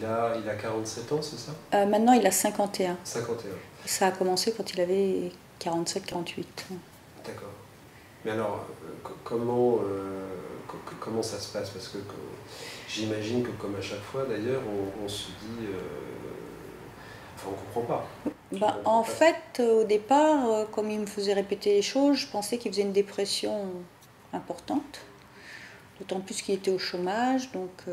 Il a 47 ans, c'est ça? Maintenant, il a 51. 51. Ça a commencé quand il avait 47-48. D'accord. Mais alors, comment ça se passe? Parce que j'imagine que comme à chaque fois, d'ailleurs, on se dit... enfin, on comprend pas. En fait, au départ, comme il me faisait répéter les choses, je pensais qu'il faisait une dépression importante. D'autant plus qu'il était au chômage, donc je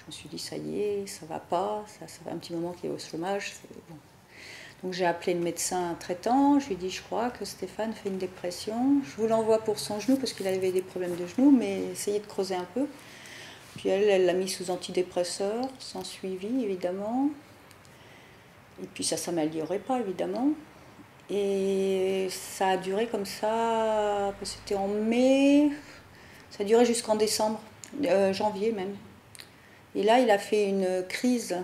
me suis dit, ça y est, ça va pas, ça fait un petit moment qu'il est au chômage. Bon. Donc j'ai appelé le médecin traitant, je lui ai dit, je crois que Stéphane fait une dépression. Je vous l'envoie pour son genou, parce qu'il avait des problèmes de genou, mais essayez de creuser un peu. Puis elle l'a mis sous antidépresseur, sans suivi évidemment. Et puis ça ne s'améliorait pas évidemment. Et ça a duré comme ça, c'était en mai, ça a duré jusqu'en décembre, janvier même. Et là, il a fait une crise.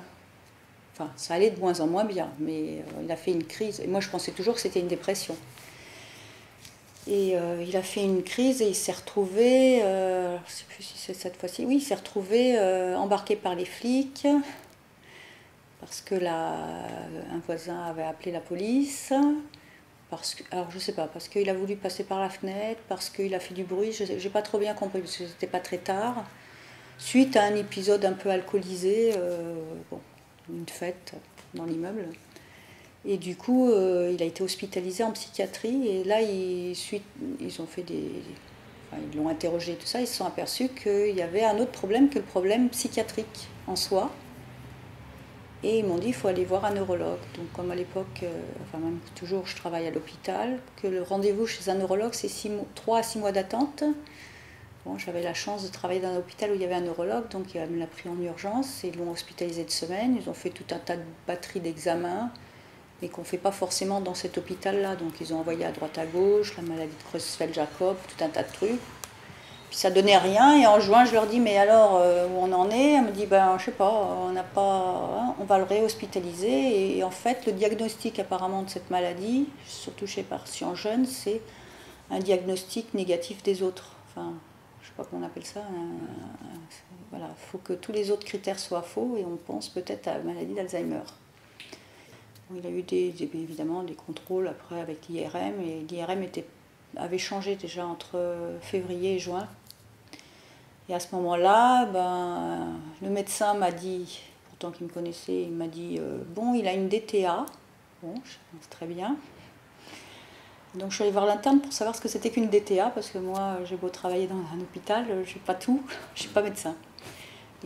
Enfin, ça allait de moins en moins bien, mais il a fait une crise. Et moi, je pensais toujours que c'était une dépression. Et il a fait une crise et il s'est retrouvé, je ne sais plus si c'est cette fois-ci, oui, il s'est retrouvé embarqué par les flics parce que un voisin avait appelé la police. Alors je sais pas, parce qu'il a voulu passer par la fenêtre, parce qu'il a fait du bruit, j'ai pas trop bien compris, parce que c'était pas très tard. Suite à un épisode un peu alcoolisé, bon, une fête dans l'immeuble. Et du coup, il a été hospitalisé en psychiatrie, et là, ils ont fait enfin, ils l'ont interrogé, tout ça, ils se sont aperçus qu'il y avait un autre problème que le problème psychiatrique en soi. Et ils m'ont dit, il faut aller voir un neurologue. Donc comme à l'époque, enfin même toujours, je travaille à l'hôpital, que le rendez-vous chez un neurologue, c'est 3 à 6 mois d'attente. Bon, j'avais la chance de travailler dans un hôpital où il y avait un neurologue, donc il me l'a pris en urgence, et ils l'ont hospitalisé de semaine. Ils ont fait tout un tas de batteries d'examens, mais qu'on ne fait pas forcément dans cet hôpital-là. Donc ils ont envoyé à droite à gauche, la maladie de Creutzfeldt-Jakob, tout un tas de trucs. Puis ça donnait rien, et en juin, je leur dis, mais alors, où on en est? Elle me dit, ben, je sais pas, on n'a pas, hein, on va le réhospitaliser. Et en fait, le diagnostic apparemment de cette maladie, surtout chez les patients jeunes, c'est un diagnostic négatif des autres. Enfin, je sais pas comment on appelle ça. Voilà, il faut que tous les autres critères soient faux, et on pense peut-être à la maladie d'Alzheimer. Il a eu évidemment des contrôles après avec l'IRM, et l'IRM avait changé déjà entre février et juin. Et à ce moment-là, le médecin m'a dit, pourtant qu'il me connaissait, il m'a dit bon, il a une DTA. Bon, c'est très bien. Donc je suis allée voir l'interne pour savoir ce que c'était qu'une DTA, parce que moi, j'ai beau travailler dans un hôpital, je n'ai pas tout, je ne suis pas médecin.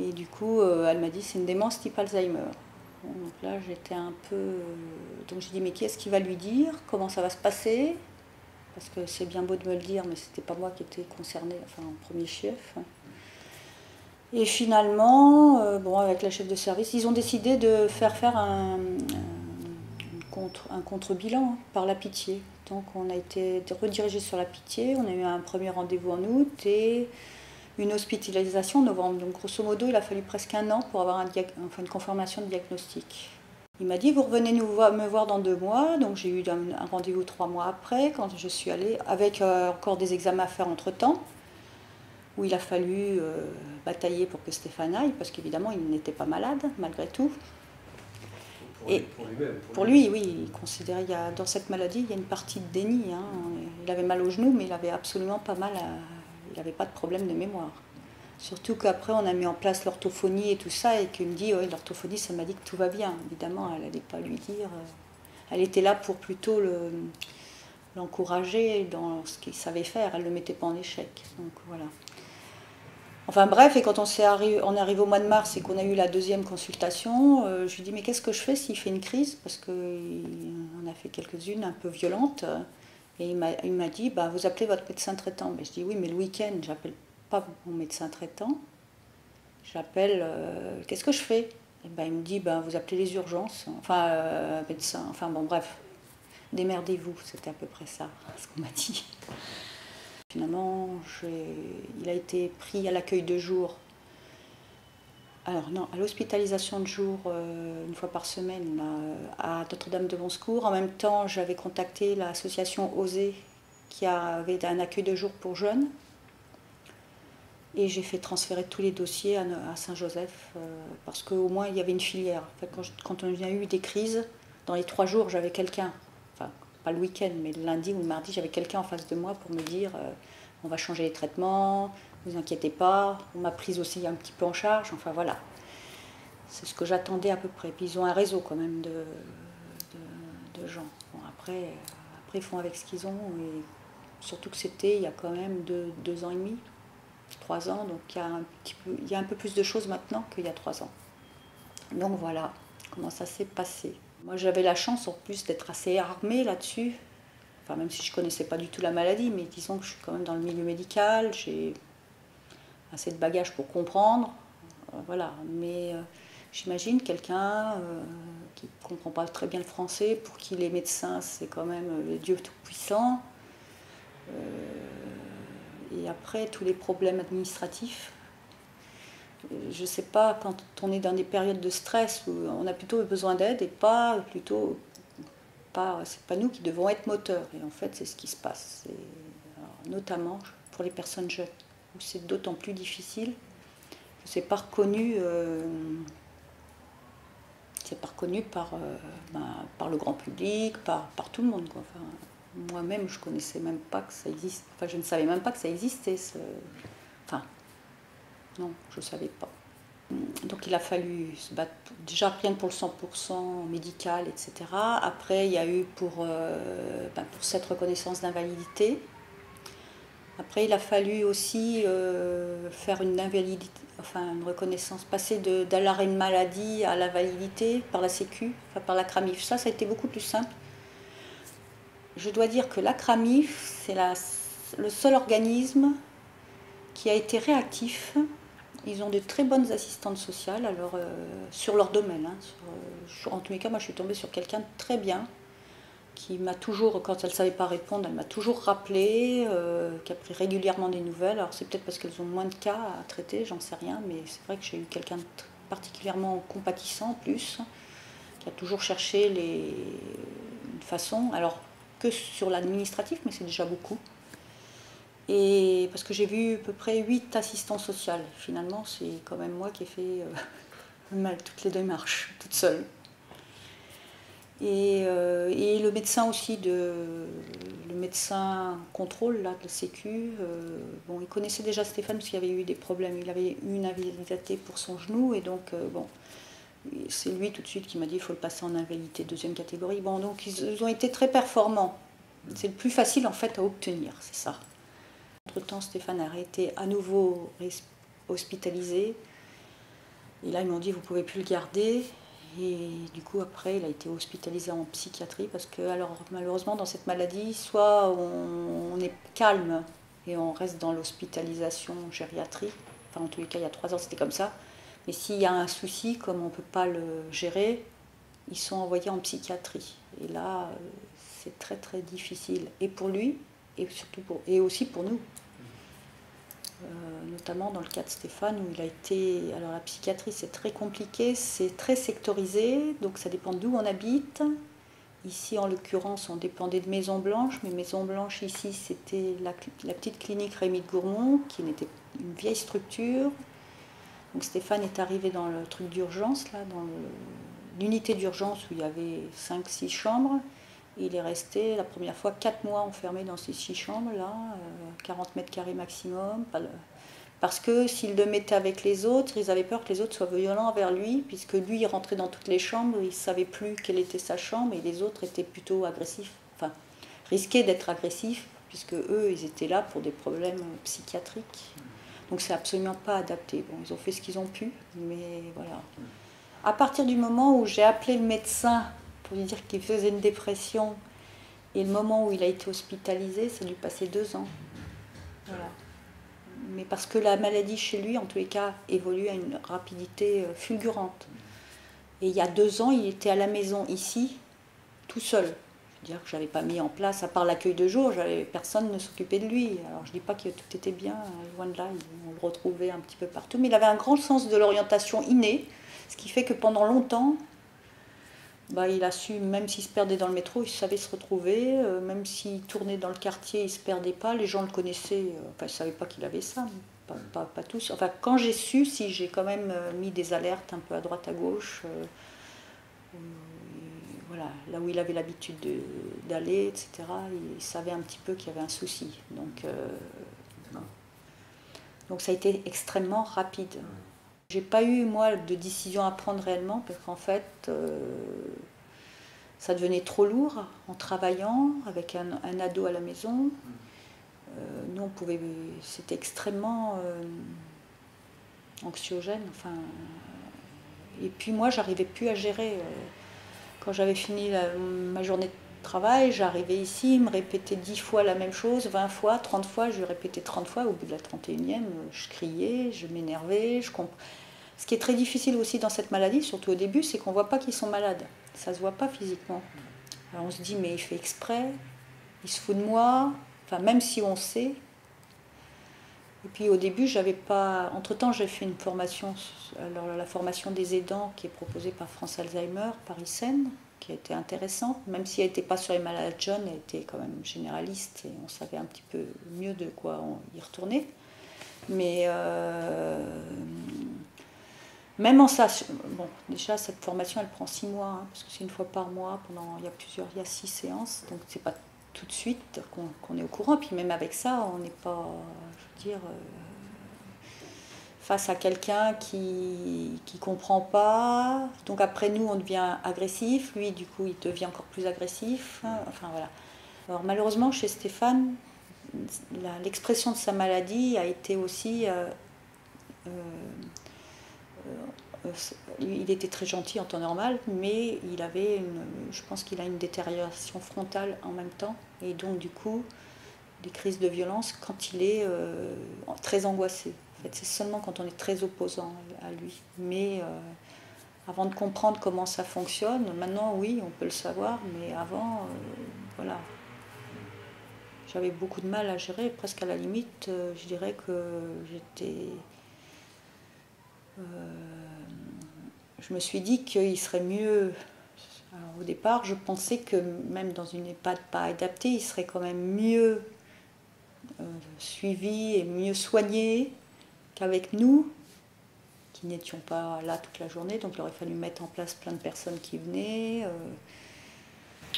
Et du coup, elle m'a dit c'est une démence type Alzheimer. Bon, donc là, j'étais un peu. Donc j'ai dit mais qui est-ce qui va lui dire? Comment ça va se passer? Parce que c'est bien beau de me le dire, mais c'était pas moi qui étais concernée, enfin en premier chef. Et finalement, bon, avec la chef de service, ils ont décidé de faire un contre-bilan par la Pitié. Donc on a été redirigé sur la Pitié, on a eu un premier rendez-vous en août et une hospitalisation en novembre. Donc grosso modo, il a fallu presque un an pour avoir une confirmation de diagnostic. Il m'a dit, vous revenez me voir dans 2 mois. Donc j'ai eu un rendez-vous 3 mois après, quand je suis allée, avec encore des examens à faire entre-temps, où il a fallu batailler pour que Stéphane aille, parce qu'évidemment, il n'était pas malade, malgré tout. Pour lui-même. Pour lui, oui, il considérait, dans cette maladie, il y a une partie de déni. Hein. Il avait mal au genou, mais il n'avait absolument pas mal il n'avait pas de problème de mémoire. Surtout qu'après, on a mis en place l'orthophonie et tout ça, et qu'il me dit, oui, l'orthophonie, ça m'a dit que tout va bien. Évidemment, elle n'allait pas lui dire. Elle était là pour plutôt l'encourager dans ce qu'il savait faire. Elle ne le mettait pas en échec. Donc voilà. Enfin bref, et quand on est arrivé au mois de mars et qu'on a eu la deuxième consultation, je lui dis mais qu'est-ce que je fais s'il fait une crise? Parce qu'on a fait quelques-unes un peu violentes. Et il m'a dit, vous appelez votre médecin traitant. Mais je dis oui, mais le week-end, j'appelle pas mon médecin traitant. J'appelle, qu'est-ce que je fais? Et il me dit, vous appelez les urgences. Enfin, médecin, enfin bon bref, démerdez-vous, c'était à peu près ça, ce qu'on m'a dit. Finalement, il a été pris à l'accueil de jour, alors non, à l'hospitalisation de jour, une fois par semaine, à Notre-Dame-de-Bon-Secours. En même temps, j'avais contacté l'association Oser, qui avait un accueil de jour pour jeunes. Et j'ai fait transférer tous les dossiers à Saint-Joseph, parce qu'au moins il y avait une filière. En fait, quand on a eu des crises, dans les 3 jours, j'avais quelqu'un, enfin pas le week-end, mais le lundi ou le mardi, j'avais quelqu'un en face de moi pour me dire on va changer les traitements, ne vous inquiétez pas. On m'a prise aussi un petit peu en charge, enfin voilà. C'est ce que j'attendais à peu près. Puis ils ont un réseau quand même de gens. Bon, après, ils font avec ce qu'ils ont, et surtout que c'était il y a quand même 2 ans et demi. 3 ans, donc il y a un peu plus de choses maintenant qu'il y a 3 ans. Donc voilà comment ça s'est passé. Moi j'avais la chance en plus d'être assez armée là-dessus, enfin même si je ne connaissais pas du tout la maladie, mais disons que je suis quand même dans le milieu médical, j'ai assez de bagages pour comprendre, voilà. Mais j'imagine quelqu'un qui ne comprend pas très bien le français, pour qui les médecins c'est quand même le Dieu tout-puissant. Et après, tous les problèmes administratifs. Je ne sais pas, quand on est dans des périodes de stress où on a plutôt besoin d'aide et c'est pas nous qui devons être moteurs. Et en fait, c'est ce qui se passe. Alors, notamment pour les personnes jeunes, où c'est d'autant plus difficile que c'est pas reconnu par le grand public, par tout le monde, quoi. Enfin, moi-même, je connaissais même pas que ça existe. Enfin, je ne savais même pas que ça existait. Enfin, non, je ne savais pas. Donc il a fallu se battre déjà rien que pour le 100% médical, etc. Après, il y a eu pour cette reconnaissance d'invalidité. Après, il a fallu aussi faire une reconnaissance, passer de l'arrêt de maladie à la validité par la Sécu, enfin par la CRAMIF. Ça a été beaucoup plus simple. Je dois dire que la CRAMIF, c'est le seul organisme qui a été réactif. Ils ont de très bonnes assistantes sociales, alors, sur leur domaine. En tous les cas, moi je suis tombée sur quelqu'un de très bien, qui m'a toujours, quand elle ne savait pas répondre, elle m'a toujours rappelé, qui a pris régulièrement des nouvelles. Alors c'est peut-être parce qu'elles ont moins de cas à traiter, j'en sais rien, mais c'est vrai que j'ai eu quelqu'un de particulièrement compatissant en plus, qui a toujours cherché une façon, alors que sur l'administratif, mais c'est déjà beaucoup. Et parce que j'ai vu à peu près 8 assistants sociaux. Finalement, c'est quand même moi qui ai fait toutes les démarches, toute seule. Et le médecin aussi, le médecin contrôle là, de la Sécu, il connaissait déjà Stéphane parce qu'il avait eu des problèmes. Il avait eu une invalidité pour son genou, et donc c'est lui tout de suite qui m'a dit qu'il faut le passer en invalidité 2e catégorie. Bon, donc ils ont été très performants. C'est le plus facile en fait à obtenir, c'est ça. Entre-temps, Stéphane a été à nouveau hospitalisé. Et là, ils m'ont dit, vous ne pouvez plus le garder. Et du coup, après, il a été hospitalisé en psychiatrie. Parce que, alors, malheureusement, dans cette maladie, soit on est calme et on reste dans l'hospitalisation gériatrie. Enfin, en tous les cas, il y a 3 ans, c'était comme ça. Mais s'il y a un souci, comme on ne peut pas le gérer, ils sont envoyés en psychiatrie. Et là, c'est très, très difficile. Et pour lui, et aussi pour nous. Notamment dans le cas de Stéphane, où il a été... Alors la psychiatrie, c'est très compliqué, c'est très sectorisé, donc ça dépend d'où on habite. Ici, en l'occurrence, on dépendait de Maison Blanche, mais Maison Blanche, ici, c'était la petite clinique Rémy de Gourmont, qui n'était une vieille structure. Donc Stéphane est arrivé dans le truc d'urgence, là, dans l'unité d'urgence où il y avait 5-6 chambres. Il est resté la première fois 4 mois enfermé dans ces 6 chambres, là, 40 mètres carrés maximum. Parce que s'il le mettait avec les autres, ils avaient peur que les autres soient violents envers lui, puisque lui, il rentrait dans toutes les chambres, il ne savait plus quelle était sa chambre, et les autres étaient plutôt agressifs, enfin, risquaient d'être agressifs, puisque eux, ils étaient là pour des problèmes psychiatriques. Donc c'est absolument pas adapté. Bon, ils ont fait ce qu'ils ont pu, mais voilà. À partir du moment où j'ai appelé le médecin pour lui dire qu'il faisait une dépression, et le moment où il a été hospitalisé, ça a dû passer 2 ans. Voilà. Mais parce que la maladie chez lui, en tous les cas, évolue à une rapidité fulgurante. Et il y a 2 ans, il était à la maison ici, tout seul. C'est-à-dire que je n'avais pas mis en place, à part l'accueil de jour, personne ne s'occupait de lui. Alors je ne dis pas que tout était bien, loin de là, on le retrouvait un petit peu partout. Mais il avait un grand sens de l'orientation inné, ce qui fait que pendant longtemps, il a su, même s'il se perdait dans le métro, il savait se retrouver, même s'il tournait dans le quartier, il ne se perdait pas, les gens le connaissaient, ils ne savaient pas qu'il avait ça. pas tous. Enfin, quand j'ai su, si j'ai quand même mis des alertes un peu à droite à gauche, voilà, là où il avait l'habitude d'aller, etc., il savait un petit peu qu'il y avait un souci. Donc ça a été extrêmement rapide. J'ai pas eu, moi, de décision à prendre réellement, parce qu'en fait, ça devenait trop lourd en travaillant avec un ado à la maison. Nous, on pouvait, c'était extrêmement anxiogène. Enfin, et puis moi, j'arrivais plus à gérer. Quand j'avais fini ma journée de travail, j'arrivais ici, il me répétait 10 fois la même chose, 20 fois, 30 fois, je lui répétais 30 fois. Au bout de la 31e, je criais, je m'énervais. Ce qui est très difficile aussi dans cette maladie, surtout au début, c'est qu'on ne voit pas qu'ils sont malades. Ça ne se voit pas physiquement. Alors on se dit, mais il fait exprès, il se fout de moi, enfin, même si on sait. Et puis au début, j'avais pas. Entre-temps, j'ai fait une formation, alors la formation des aidants qui est proposée par France Alzheimer, Paris-Seine, qui a été intéressante, même si elle n'était pas sur les malades jeunes, elle était quand même généraliste et on savait un petit peu mieux de quoi y retourner. Mais même en ça, bon, déjà cette formation elle prend 6 mois, hein, parce que c'est une fois par mois, il y a 6 séances, donc c'est pas tout de suite qu'on est au courant. Puis même avec ça, on n'est pas, je veux dire, face à quelqu'un qui comprend pas. Donc après nous, on devient agressif, lui du coup il devient encore plus agressif. Hein, enfin voilà. Alors malheureusement chez Stéphane, l'expression de sa maladie a été aussi il était très gentil en temps normal, mais je pense qu'il a une détérioration frontale en même temps, et donc du coup, des crises de violence quand il est très angoissé. En fait, c'est seulement quand on est très opposant à lui. Mais avant de comprendre comment ça fonctionne, maintenant oui, on peut le savoir, mais avant, voilà. J'avais beaucoup de mal à gérer, presque à la limite, je dirais que j'étais... je me suis dit qu'il serait mieux. Alors, au départ, je pensais que même dans une EHPAD pas adaptée, il serait quand même mieux suivi et mieux soigné qu'avec nous, qui n'étions pas là toute la journée. Donc il aurait fallu mettre en place plein de personnes qui venaient.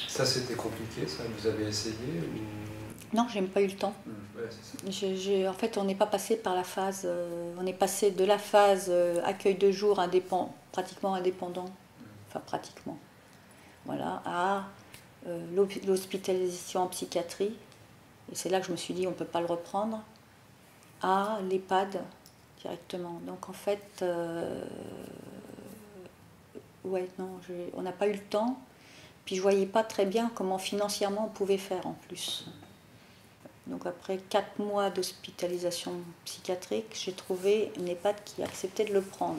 Ça, c'était compliqué, ça? Vous avez essayé ou... Non, j'ai même pas eu le temps. Ouais, c'est ça. En fait, on n'est pas passé par la phase... on est passé de la phase accueil de jour pratiquement indépendant, enfin pratiquement, voilà, à l'hospitalisation en psychiatrie. Et c'est là que je me suis dit, on ne peut pas le reprendre, à l'EHPAD directement. Donc en fait, ouais, non, on n'a pas eu le temps. Puis je ne voyais pas très bien comment financièrement on pouvait faire en plus. Donc après 4 mois d'hospitalisation psychiatrique, j'ai trouvé une EHPAD qui acceptait de le prendre.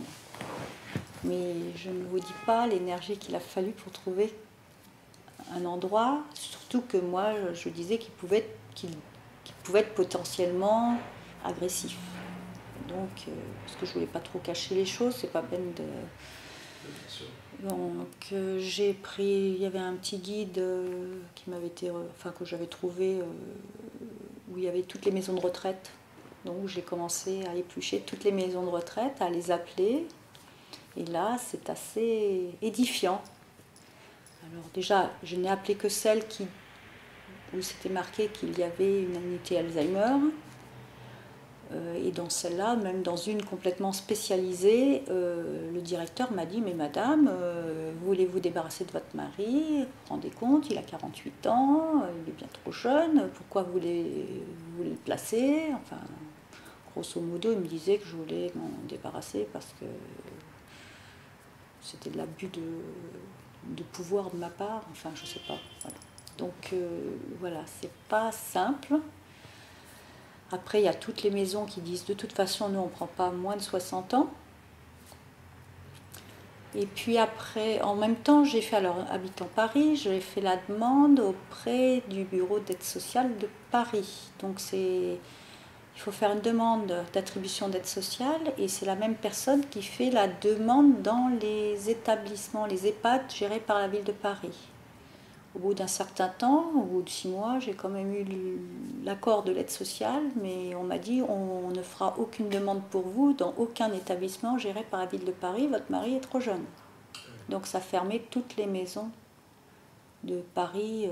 Mais je ne vous dis pas l'énergie qu'il a fallu pour trouver un endroit, surtout que moi je disais qu'il pouvait être potentiellement agressif. Donc, parce que je ne voulais pas trop cacher les choses, c'est pas peine de... Donc j'ai pris, il y avait un petit guide qui m'avait été, que j'avais trouvé où il y avait toutes les maisons de retraite. Donc j'ai commencé à éplucher toutes les maisons de retraite, à les appeler. Et là, c'est assez édifiant. Alors déjà, je n'ai appelé que celle où c'était marqué qu'il y avait une unité Alzheimer. Et dans celle-là, même dans une complètement spécialisée, le directeur m'a dit « Mais madame, voulez-vous débarrasser de votre mari? Vous vous rendez compte, il a 48 ans, il est bien trop jeune, pourquoi vous voulez le placer ?» Enfin, grosso modo, il me disait que je voulais m'en débarrasser parce que c'était de l'abus de pouvoir de ma part, enfin je sais pas. Voilà. Donc voilà, c'est pas simple. Après, il y a toutes les maisons qui disent de toute façon, nous on ne prend pas moins de 60 ans. Et puis après, en même temps, j'ai fait, alors habitant Paris, j'ai fait la demande auprès du bureau d'aide sociale de Paris. Donc il faut faire une demande d'attribution d'aide sociale et c'est la même personne qui fait la demande dans les établissements, les EHPAD gérés par la ville de Paris. Au bout d'un certain temps, au bout de 6 mois, j'ai quand même eu l'accord de l'aide sociale, mais on m'a dit on ne fera aucune demande pour vous dans aucun établissement géré par la ville de Paris, votre mari est trop jeune. Donc ça fermait toutes les maisons de Paris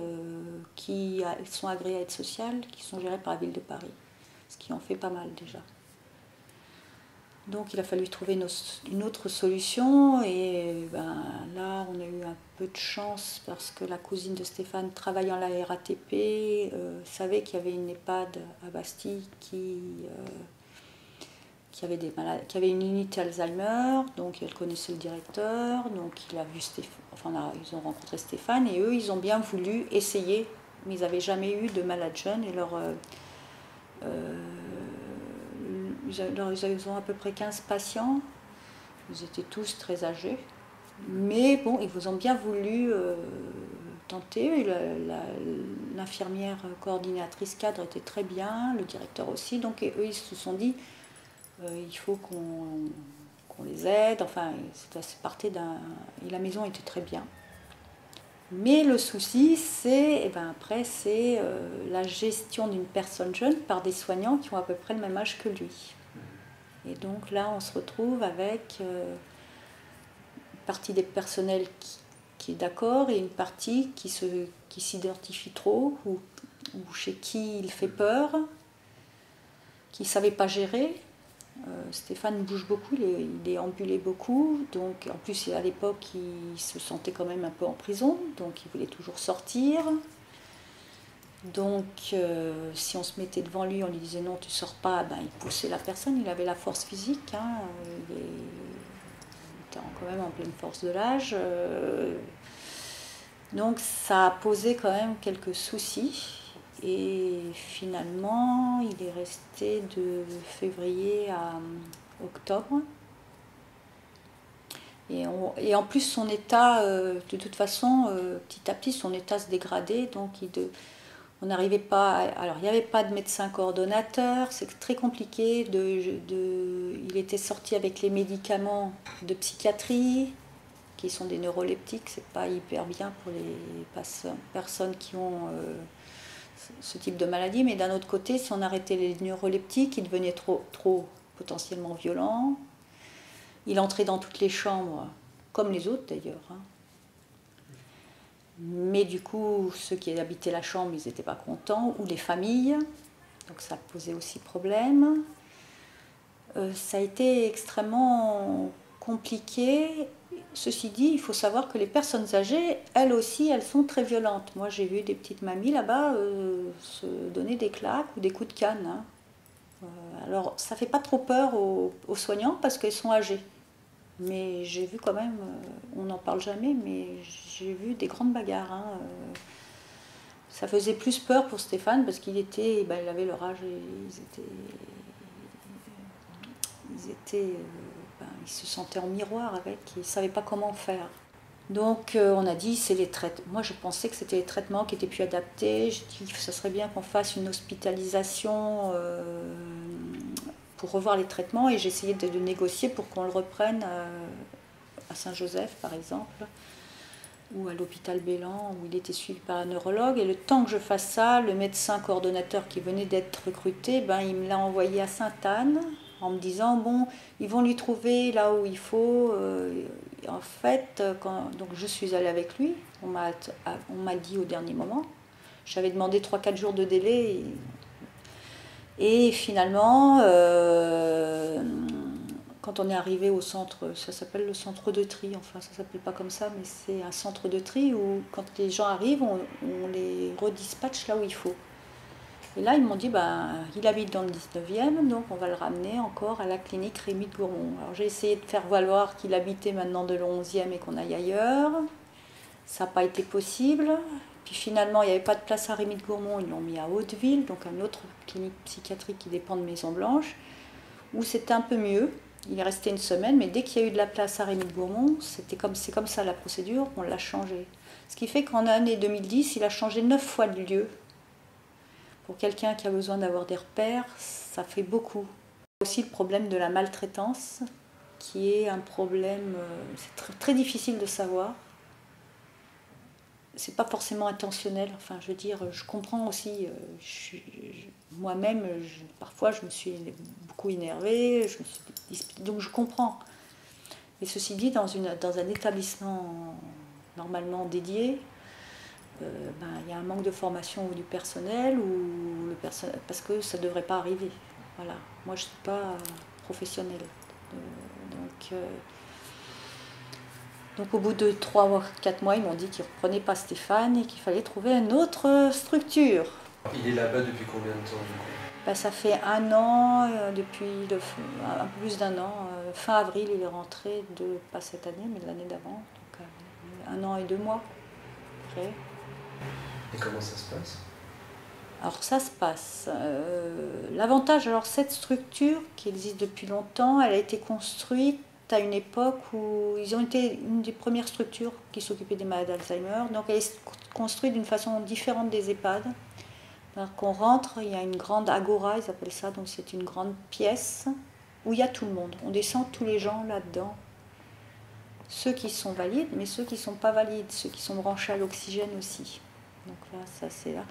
qui sont agréées à aide sociale, qui sont gérées par la ville de Paris, ce qui en fait pas mal déjà. Donc il a fallu trouver une autre solution et là on a eu un peu de chance parce que la cousine de Stéphane travaillant à la RATP savait qu'il y avait une EHPAD à Bastille qui avait une unité Alzheimer, donc elle connaissait le directeur, donc il a vu ils ont rencontré Stéphane et eux ils ont bien voulu essayer, mais ils n'avaient jamais eu de malade jeune et ils ont à peu près 15 patients, ils étaient tous très âgés, mais bon, ils vous ont bien voulu tenter. L'infirmière coordinatrice cadre était très bien, le directeur aussi, donc eux ils se sont dit il faut qu'on les aide, enfin c'est parti et la maison était très bien. Mais le souci, c'est la gestion d'une personne jeune par des soignants qui ont à peu près le même âge que lui. Et donc là, on se retrouve avec une partie des personnels qui est d'accord et une partie qui s'identifie trop ou chez qui il fait peur, qui ne savait pas gérer. Stéphane bouge beaucoup, il déambulait beaucoup, donc en plus à l'époque il se sentait quand même un peu en prison, donc il voulait toujours sortir. Donc si on se mettait devant lui, on lui disait non tu sors pas, il poussait la personne, il avait la force physique, il était quand même en pleine force de l'âge. Donc ça a posé quand même quelques soucis. Et finalement, il est resté de février à octobre. Et en plus, son état, de toute façon, petit à petit, son état se dégradait. Donc, on n'arrivait pas. Alors, il n'y avait pas de médecin coordonnateur. C'est très compliqué. Il était sorti avec les médicaments de psychiatrie, qui sont des neuroleptiques. C'est pas hyper bien pour les personnes qui ont ce type de maladie, mais d'un autre côté, si on arrêtait les neuroleptiques, il devenait trop potentiellement violent. Il entrait dans toutes les chambres, comme les autres d'ailleurs. Mais du coup, ceux qui habitaient la chambre, ils n'étaient pas contents, ou les familles, donc ça posait aussi problème. Ça a été extrêmement compliqué. Ceci dit, il faut savoir que les personnes âgées, elles aussi, elles sont très violentes. Moi, j'ai vu des petites mamies là-bas se donner des claques ou des coups de canne. Alors, ça ne fait pas trop peur aux soignants parce qu'elles sont âgées. Mais j'ai vu quand même, on n'en parle jamais, mais j'ai vu des grandes bagarres. Ça faisait plus peur pour Stéphane parce qu'il avait leur âge et ils se sentaient en miroir avec, ils ne savaient pas comment faire. Donc on a dit, c'est les traitements. Moi je pensais que c'était les traitements qui étaient plus adaptés. J'ai dit que ce serait bien qu'on fasse une hospitalisation pour revoir les traitements et j'ai essayé de négocier pour qu'on le reprenne à Saint-Joseph par exemple ou à l'hôpital Bélan où il était suivi par un neurologue. Et le temps que je fasse ça, le médecin coordonnateur qui venait d'être recruté, il me l'a envoyé à Sainte-Anne en me disant bon, ils vont lui trouver là où il faut. En fait, donc je suis allée avec lui, on m'a dit au dernier moment. J'avais demandé 3-4 jours de délai et finalement, quand on est arrivé au centre, ça s'appelle le centre de tri, enfin ça s'appelle pas comme ça, mais c'est un centre de tri où quand les gens arrivent, on les redispatche là où il faut. Et là, ils m'ont dit, il habite dans le 19e, donc on va le ramener encore à la clinique Rémy de Gourmont. Alors j'ai essayé de faire valoir qu'il habitait maintenant dans le 11e et qu'on aille ailleurs. Ça n'a pas été possible. Puis finalement, il n'y avait pas de place à Rémy de Gourmont, ils l'ont mis à Hauteville, donc une autre clinique psychiatrique qui dépend de Maison Blanche, où c'était un peu mieux. Il est resté une semaine, mais dès qu'il y a eu de la place à Rémy de Gourmont, c'est comme ça la procédure, on l'a changé. Ce qui fait qu'en l'année 2010, il a changé 9 fois de lieu. Pour quelqu'un qui a besoin d'avoir des repères, ça fait beaucoup. Aussi le problème de la maltraitance, qui est un problème, c'est très, très difficile de savoir. c'est pas forcément intentionnel. Enfin, je veux dire, je comprends aussi. Moi-même, parfois, je me suis beaucoup énervée, je me suis disputée, donc je comprends. Mais ceci dit, dans un établissement normalement dédié, il y a un manque de formation du personnel parce que ça ne devrait pas arriver. Voilà. Moi, je ne suis pas professionnelle. Donc au bout de 3 ou 4 mois, ils m'ont dit qu'ils ne reprenaient pas Stéphane et qu'il fallait trouver une autre structure. Il est là-bas depuis combien de temps du coup? Ça fait 1 an, un peu plus d'1 an. Fin avril, il est rentré, pas cette année, mais l'année d'avant. Donc 1 an et 2 mois après. Et comment ça se passe? Alors ça se passe. L'avantage, alors cette structure qui existe depuis longtemps, elle a été construite à une époque où ils ont été une des premières structures qui s'occupaient des malades d'Alzheimer. Donc elle est construite d'une façon différente des EHPAD. Alors qu'on rentre, il y a une grande agora, ils appellent ça, donc c'est une grande pièce où il y a tout le monde. On descend tous les gens là-dedans. Ceux qui sont valides, mais ceux qui ne sont pas valides, ceux qui sont branchés à l'oxygène aussi. Donc là, ça c'est là.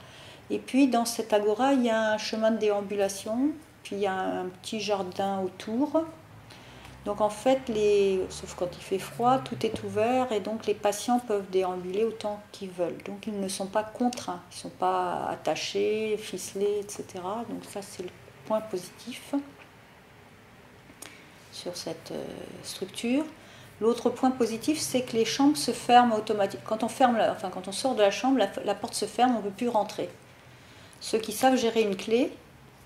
Et puis dans cette agora, il y a un chemin de déambulation, puis il y a un petit jardin autour. Donc en fait, sauf quand il fait froid, tout est ouvert et donc les patients peuvent déambuler autant qu'ils veulent. Donc ils ne sont pas contraints, ils ne sont pas attachés, ficelés, etc. Donc ça c'est le point positif sur cette structure. L'autre point positif, c'est que les chambres se ferment automatiquement. Quand on sort de la chambre, la porte se ferme, on ne peut plus rentrer. Ceux qui savent gérer une clé,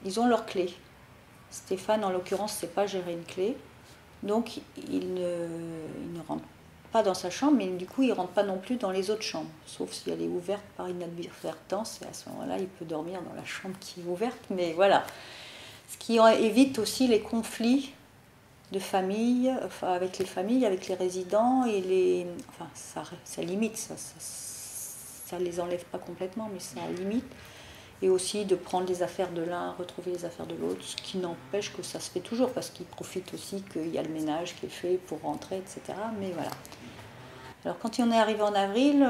ils ont leur clé. Stéphane, en l'occurrence, ne sait pas gérer une clé. Donc, il ne rentre pas dans sa chambre, mais du coup, il ne rentre pas non plus dans les autres chambres. Sauf si elle est ouverte par inadvertance, et à ce moment-là, il peut dormir dans la chambre qui est ouverte. Mais voilà. Ce qui évite aussi les conflits de famille, avec les familles, avec les résidents, et ça limite, ça les enlève pas complètement, mais ça limite. Et aussi de prendre les affaires de l'un, retrouver les affaires de l'autre, ce qui n'empêche que ça se fait toujours, parce qu'ils profitent aussi qu'il y a le ménage qui est fait pour rentrer, etc. Mais voilà. Alors quand on est arrivé en avril,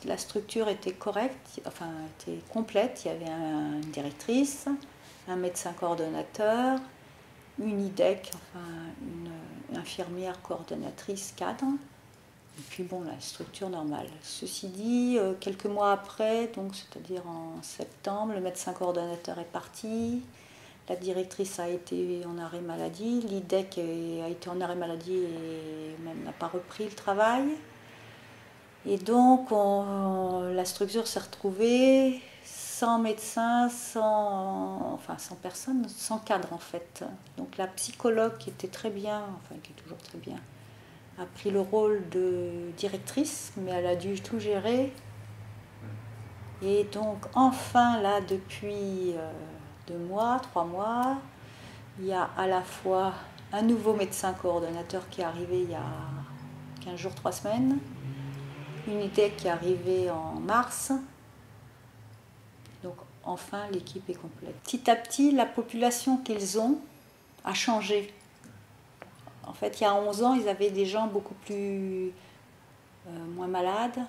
la structure était correcte, enfin était complète. Il y avait une directrice, un médecin coordonnateur, une IDEC, enfin une infirmière coordonnatrice cadre, et puis bon, la structure normale. Ceci dit, quelques mois après, donc c'est-à-dire en septembre, le médecin coordonnateur est parti, la directrice a été en arrêt maladie, l'IDEC a été en arrêt maladie et même n'a pas repris le travail. Et donc la structure s'est retrouvée sans médecin, sans personne, sans cadre en fait. Donc la psychologue qui était très bien, enfin qui est toujours très bien, a pris le rôle de directrice, mais elle a dû tout gérer. Et donc enfin là, depuis 2 mois, 3 mois, il y a à la fois un nouveau médecin coordonnateur qui est arrivé il y a 15 jours, 3 semaines, une IDEC qui est arrivée en mars. Donc enfin l'équipe est complète. Petit à petit, la population qu'ils ont a changé. En fait, il y a 11 ans, ils avaient des gens beaucoup moins malades.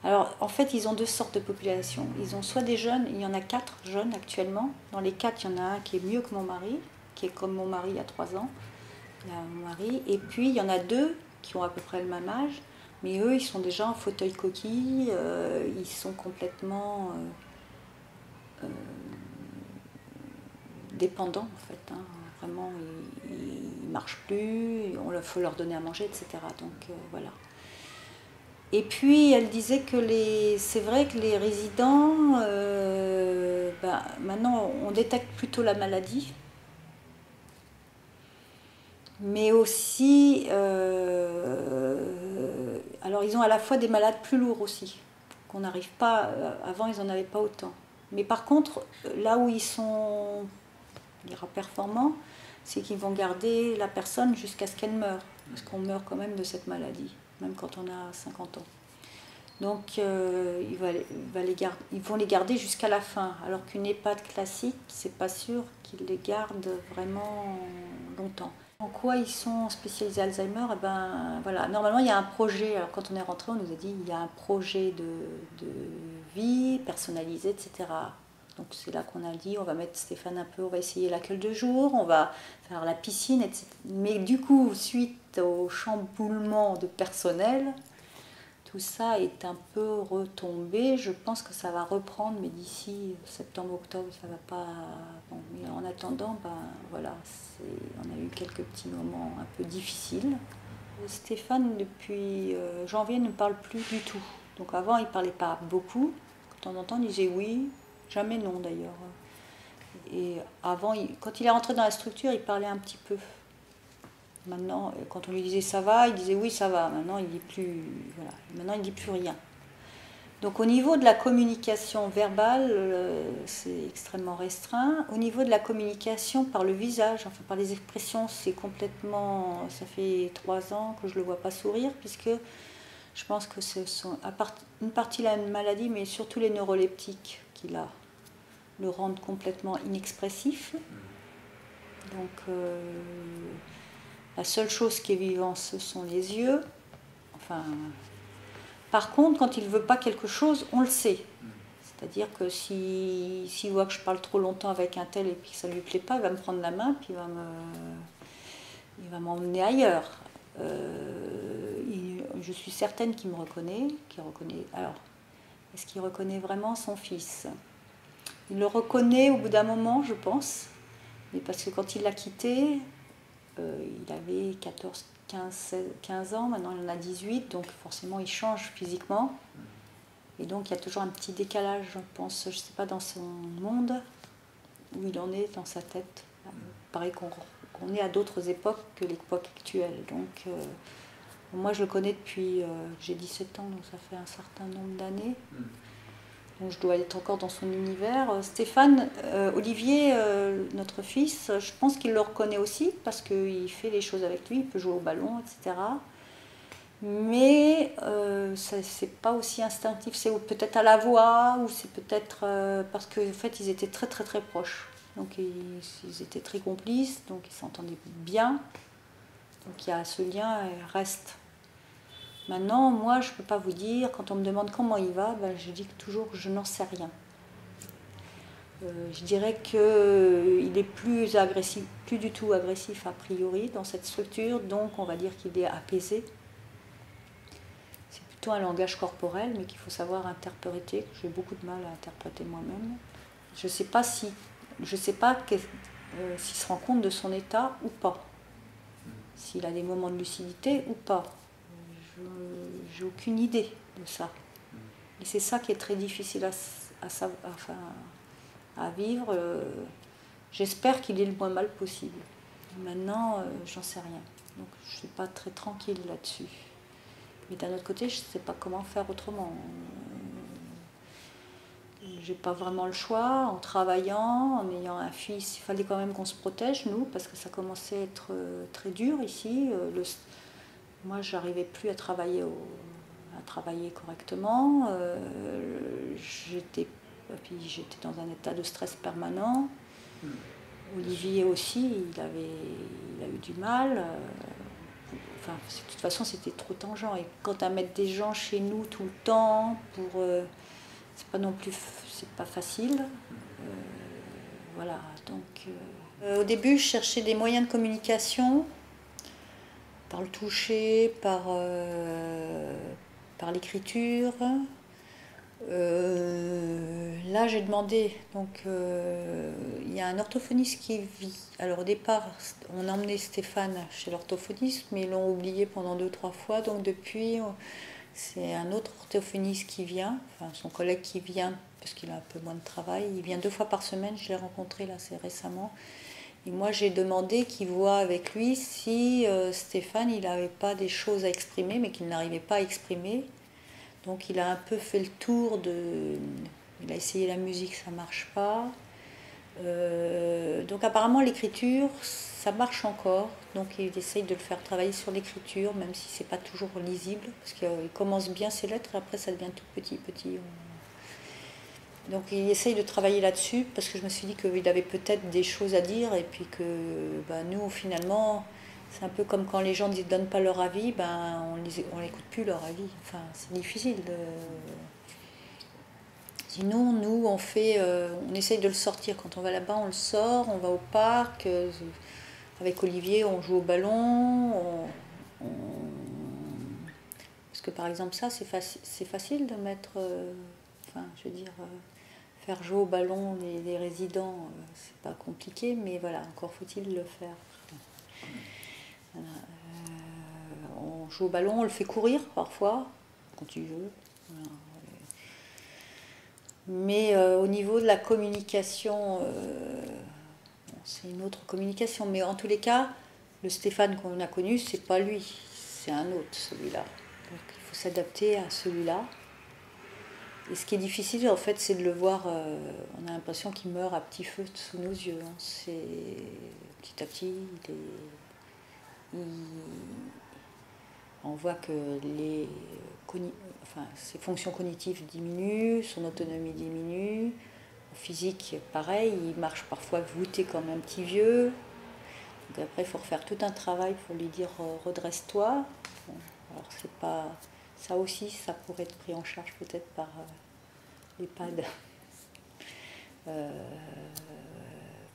Alors, en fait, ils ont 2 sortes de populations. Ils ont soit des jeunes, il y en a 4 jeunes actuellement. Dans les 4, il y en a un qui est mieux que mon mari, qui est comme mon mari il y a 3 ans. Il y a mon mari. Et puis, il y en a 2 qui ont à peu près le même âge. Mais eux, ils sont déjà en fauteuil coquille. Ils sont complètement dépendants, en fait. Hein. Vraiment, ils ne marchent plus, il faut leur donner à manger, etc. Donc voilà. Et puis elle disait que c'est vrai que les résidents, maintenant on détecte plutôt la maladie, mais aussi, alors ils ont à la fois des malades plus lourds aussi, qu'on n'arrive pas, avant ils n'en avaient pas autant. Mais par contre, là où ils sont, on dira, performants, c'est qu'ils vont garder la personne jusqu'à ce qu'elle meure, parce qu'on meurt quand même de cette maladie, même quand on a 50 ans. Donc ils vont les garder jusqu'à la fin, alors qu'une EHPAD classique, c'est pas sûr qu'ils les gardent vraiment longtemps. En quoi ils sont spécialisés Alzheimer? Eh ben, voilà. Normalement, il y a un projet. Alors, quand on est rentré, on nous a dit il y a un projet de vie personnalisé, etc. Donc, c'est là qu'on a dit on va mettre Stéphane un peu, on va essayer l'accueil de jour, on va faire la piscine, etc. Mais du coup, suite au chamboulement de personnel, tout ça est un peu retombé. Je pense que ça va reprendre, mais d'ici septembre-octobre, ça va pas. Bon, mais en attendant, ben voilà, on a eu quelques petits moments un peu difficiles. Stéphane, depuis janvier, ne parle plus du tout. Donc avant, il parlait pas beaucoup. De temps en temps, il disait oui, jamais non d'ailleurs. Et avant, quand il est rentré dans la structure, il parlait un petit peu. Maintenant, quand on lui disait ça va, il disait oui, ça va. Maintenant, il dit plus, voilà. Maintenant, il dit plus rien. Donc, au niveau de la communication verbale, c'est extrêmement restreint. Au niveau de la communication par le visage, enfin par les expressions, c'est complètement. Ça fait 3 ans que je ne le vois pas sourire, puisque je pense que ce sont une partie de la maladie, mais surtout les neuroleptiques qu'il a, le rendent complètement inexpressif. Donc. La seule chose qui est vivante, ce sont les yeux. Enfin, par contre, quand il ne veut pas quelque chose, on le sait. C'est-à-dire que s'il voit que je parle trop longtemps avec un tel et puis que ça ne lui plaît pas, il va me prendre la main puis il va m'emmener ailleurs. Je suis certaine qu'il me reconnaît, Alors, est-ce qu'il reconnaît vraiment son fils? Il le reconnaît au bout d'un moment, je pense. Mais parce que quand il l'a quitté, il avait 14, 15 ans, maintenant il en a 18, donc forcément il change physiquement. Et donc il y a toujours un petit décalage, je pense, je ne sais pas, dans son monde, où il en est dans sa tête. Il paraît qu'on est à d'autres époques que l'époque actuelle. Donc moi je le connais depuis que j'ai 17 ans, donc ça fait un certain nombre d'années. Donc je dois être encore dans son univers. Stéphane, Olivier, notre fils, je pense qu'il le reconnaît aussi parce qu'il fait les choses avec lui, il peut jouer au ballon, etc. Mais c'est pas aussi instinctif, c'est peut-être à la voix, ou c'est peut-être parce qu'en fait ils étaient très très très proches. Donc ils étaient très complices, donc ils s'entendaient bien. Donc il y a ce lien, il reste. Maintenant, moi, je ne peux pas vous dire, quand on me demande comment il va, ben, je dis toujours que je n'en sais rien. Je dirais qu'il est plus agressif, plus du tout agressif a priori dans cette structure, donc on va dire qu'il est apaisé. C'est plutôt un langage corporel, mais qu'il faut savoir interpréter, que j'ai beaucoup de mal à interpréter moi-même. Je ne sais pas s'il se rend compte de son état ou pas, s'il a des moments de lucidité ou pas. J'ai aucune idée de ça. Et c'est ça qui est très difficile à vivre. J'espère qu'il est le moins mal possible. Maintenant, j'en sais rien. Donc je ne suis pas très tranquille là-dessus. Mais d'un autre côté, je ne sais pas comment faire autrement. J'ai pas vraiment le choix. En travaillant, en ayant un fils, il fallait quand même qu'on se protège, nous, parce que ça commençait à être très dur ici. Moi, j'arrivais plus à travailler correctement. J'étais dans un état de stress permanent. Olivier aussi, il a eu du mal. Enfin, de toute façon, c'était trop tangent. Et quand à mettre des gens chez nous tout le temps, c'est pas non plus, c'est pas facile. Voilà. Donc, au début, je cherchais des moyens de communication. Par le toucher, par l'écriture. Là, j'ai demandé, donc il y a un orthophoniste qui vit. Alors au départ, on a emmené Stéphane chez l'orthophoniste, mais ils l'ont oublié pendant 2-3 fois. Donc depuis, c'est un autre orthophoniste qui vient, enfin son collègue qui vient, parce qu'il a un peu moins de travail. Il vient 2 fois par semaine, je l'ai rencontré là, c'est récemment. Et moi, j'ai demandé qu'il voit avec lui si Stéphane, il n'avait pas des choses à exprimer, mais qu'il n'arrivait pas à exprimer. Donc, il a un peu fait le tour il a essayé la musique, ça ne marche pas. Donc, apparemment, l'écriture, ça marche encore. Donc, il essaye de le faire travailler sur l'écriture, même si ce n'est pas toujours lisible. Parce qu'il commence bien ses lettres, et après, ça devient tout petit. Donc il essaye de travailler là-dessus parce que je me suis dit qu'il avait peut-être des choses à dire et puis que nous finalement C'est un peu comme quand les gens ne donnent pas leur avis, ben on n'écoute plus leur avis. Enfin, c'est difficile. Sinon, nous, on essaye de le sortir. Quand on va là-bas, on le sort, on va au parc. Avec Olivier, on joue au ballon. Parce que par exemple, ça, c'est facile de mettre. Enfin, je veux dire, faire jouer au ballon les résidents, c'est pas compliqué, mais voilà, encore faut-il le faire. Voilà. On joue au ballon, on le fait courir parfois, quand tu veux. Voilà. Mais au niveau de la communication, c'est une autre communication. Mais en tous les cas, le Stéphane qu'on a connu, c'est pas lui, c'est un autre, celui-là. Donc il faut s'adapter à celui-là. Et ce qui est difficile, en fait, c'est de le voir. On a l'impression qu'il meurt à petit feu sous nos yeux. Hein. C'est petit à petit, on voit que ses fonctions cognitives diminuent, son autonomie diminue. Physique, pareil, il marche parfois voûté comme un petit vieux. Donc après, il faut refaire tout un travail pour lui dire redresse-toi. Bon, alors c'est pas ça aussi, ça pourrait être pris en charge peut-être par l'EHPAD.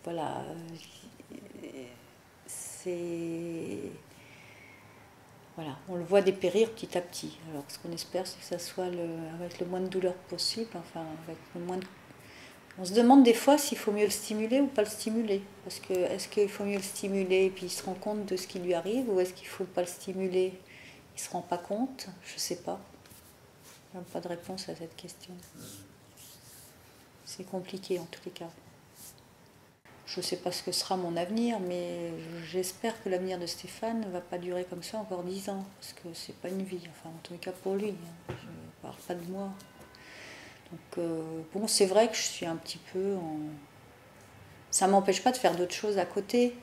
Voilà, voilà, on le voit dépérir petit à petit. Alors ce qu'on espère, c'est que ça soit avec le moins de douleur possible, enfin avec le moins de... On se demande des fois s'il faut mieux le stimuler ou pas le stimuler. Parce que est-ce qu'il faut mieux le stimuler et puis il se rend compte de ce qui lui arrive, ou est-ce qu'il ne faut pas le stimuler, il ne se rend pas compte? Je ne sais pas. Je n'ai pas de réponse à cette question. C'est compliqué en tous les cas. Je ne sais pas ce que sera mon avenir, mais j'espère que l'avenir de Stéphane ne va pas durer comme ça encore 10 ans. Parce que c'est pas une vie, enfin en tous les cas pour lui. Je ne parle pas de moi. Donc bon, c'est vrai que je suis un petit peu en... Ça ne m'empêche pas de faire d'autres choses à côté.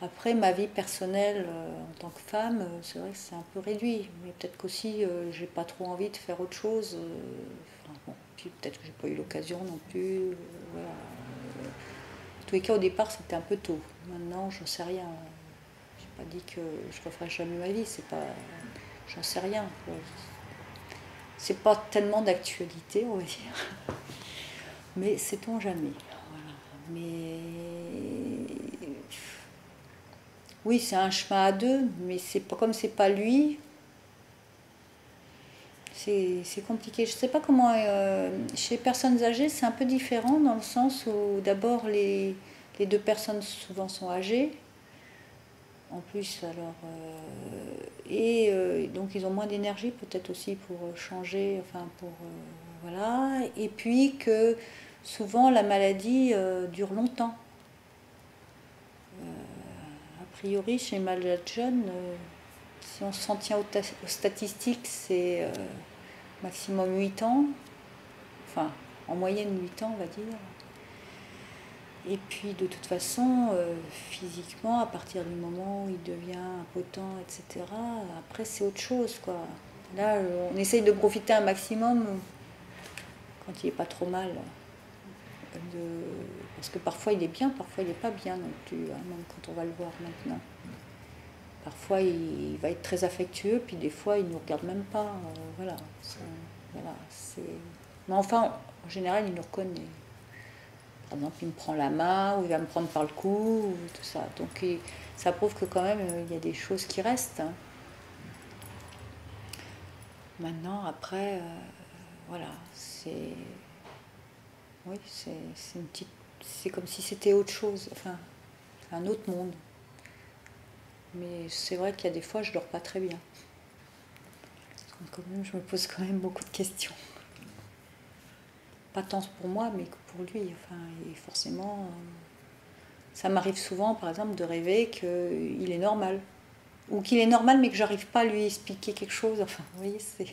Après, ma vie personnelle en tant que femme, c'est vrai que c'est un peu réduit. Mais peut-être qu'aussi, j'ai pas trop envie de faire autre chose. Enfin, bon, puis peut-être que j'ai pas eu l'occasion non plus. Voilà. En tous les cas, au départ, c'était un peu tôt. Maintenant, j'en sais rien. J'ai pas dit que je referai jamais ma vie. C'est pas... J'en sais rien. C'est pas tellement d'actualité, on va dire. Mais sait-on jamais. Voilà. Mais oui, c'est un chemin à deux, mais c'est pas comme c'est pas lui. C'est compliqué. Je sais pas comment. Chez les personnes âgées, c'est un peu différent dans le sens où d'abord les deux personnes souvent sont âgées. En plus, alors. Donc ils ont moins d'énergie peut-être aussi pour changer, enfin pour. Voilà. Et puis que souvent la maladie dure longtemps. A priori, chez les malades jeunes, si on s'en tient aux statistiques, c'est maximum 8 ans. Enfin, en moyenne 8 ans, on va dire. Et puis, de toute façon, physiquement, à partir du moment où il devient impotent, etc., après, c'est autre chose, quoi. Là, on essaye de profiter un maximum quand il n'est pas trop mal. Parce que parfois il est bien, parfois il n'est pas bien non plus, hein, même quand on va le voir maintenant. Parfois il va être très affectueux, puis des fois il ne nous regarde même pas. Voilà, mais enfin, en général, il nous reconnaît. Par exemple, il me prend la main, ou il va me prendre par le cou, ou tout ça. Donc ça prouve que quand même, il y a des choses qui restent. Hein. Maintenant, après, voilà, c'est... Oui, c'est une petite... C'est comme si c'était autre chose, enfin, un autre monde. Mais c'est vrai qu'il y a des fois, je dors pas très bien. Parce que quand même, je me pose quand même beaucoup de questions. Pas tant pour moi, mais que pour lui. Enfin, et forcément, ça m'arrive souvent, par exemple, de rêver qu'il est normal. Ou qu'il est normal, mais que j'arrive pas à lui expliquer quelque chose. Enfin, vous voyez, c'est...